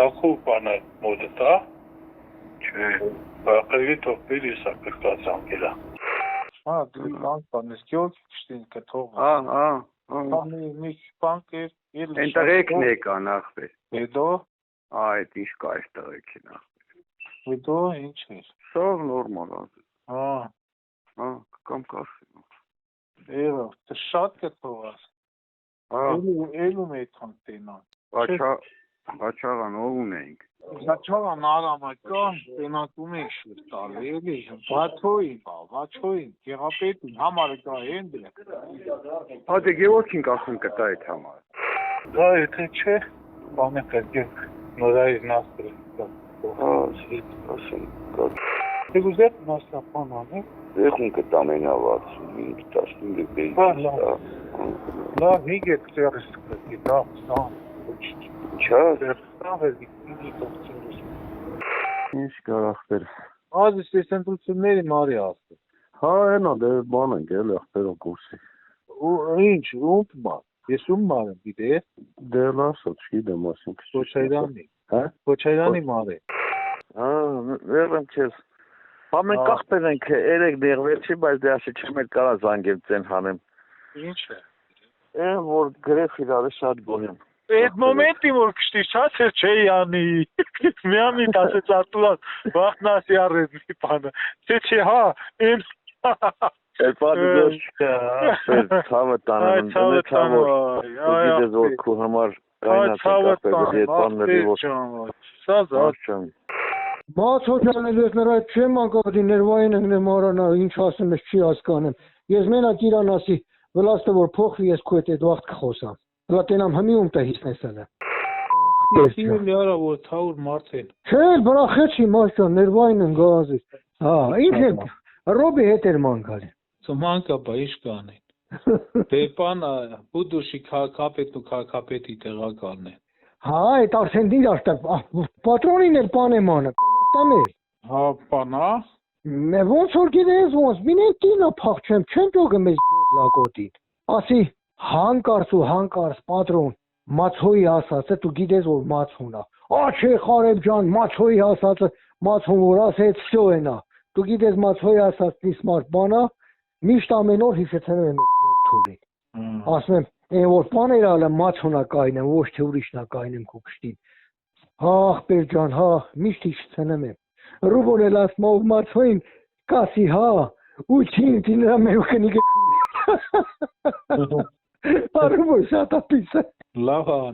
Ակու բանը մոդտա։ Չէ, բակալի թողբիր իսա կրկացան գելա։ Դու բանկ բանես գյոք շտին կթող։ Մի բանկ էր։ Ընտրեկն եկա նախվեր։ Հետո։ Այդ ինչ կա այս տղեկի նախվեր։ Հետո ինչ էր։ Սավ նորմալ ասես։ Կամ կասեմ։ Էրո, դե շատ կթողաս։ Էլու մեթան տենան։ Բաչաղան ով ունենք։ Բաչաղան արամական տենակում ենք շուտ տալ, էլի, բաչոին, գեղապետին, համարը կա են դրը։ Դե գևորքին կասում կտա այդ համարը։ Դա եթե չէ, բանը կրգեք, նորայի նաստրը կա։ ասեմ, Դե գուզեք նաստրապան անեք։ Եղուն կտամ են ավացում, 15 բերի։ Լավ, հիգեք ծերս կրգի, դա, սան, Չա՞։ Ինչ կարախտեր։ Ազիս ես ընտրությունների մարի ասել։ Հենա դե բան ենք էլ ախտերով կուրսի։ Ինչ, ում բան, ես ում մարը գիտե։ Դե լասա չգիտեմ ասին։ Քոչարյանի։ Քոչարյանի մարի։ Վերեմ քեզ։ Ամեն կախտեր ենք 3 դեղվեցի, բայց դե ասի չեմ էլ կարա զանգեմ ծեն հանեմ։ Ինչ է։ Որ գրեխ իրարը շատ գոնեմ։ Այդ մոմենտի որ կշտի չասեր չէ յանի, միամիտ ասեց արտուրան, վախնասի առեց մի բանը, չէ հա, են Էլ պադը դոշ ցավը տանեմ, դնե ցավոր, ու գիտես որ քու համար գայնած ենք ասպեգոդի էտ բանների որ Սազար Բաց հոճանել ես նրա չեմ անկապտի ներվային ենք նեմանա, ինչ ասում ես չի հասկանեմ, ես մենակ իրան ասի, վլաստը որ փոխվի ես քո հետ այդ վաղտ կխոսամ Հլա տենամ հմի ում տա հիսնես ալը։ Իմ լիարա որ թաուր մարդ են։ Չէ, բրախեցի մաշան, ներվային են գազից։ Ինչ եմ, ռոբի հետ էր մանկալի։ Մանկա բա ինչ կանեն։ Դե պան բուդուշի քաղաքապետն ու քաղաքապետի տեղակալն են։ Այդ արդեն դիր աշտար, պատրոնին էր պանեմանը, տամ էր։ Պանա։ Ոնց որ գիտես ոնց, մինեն տինա փախչեմ, չեմ ճոգը մեզ լակոտին։ Ասի, հանկարծ ու հանկարծ պատրոն, մացոյի ասացը, դու գիտես որ մացոն է։ Չէ խարեբ ջան, մացոյի ասացը, մացոն որ ասեց, վсё ենա։ Դու գիտես մացոյի ասած նիսմարդ բանա, միշտ ամեն օր հիշեցնում եմ թուրի։ Ասում եմ, այն որ բաներ ալը մացոնա կայնեմ, ոչ թե ուրիշնա կայնեմ քո կշտին։ Ախպեր ջան, միշտ հիշեցնում եմ։ Ռուբոն էլ ասում ով մացոյին, կասի ու չինտի նրա մերուկնի Arıboş, ata pizza. Lavana.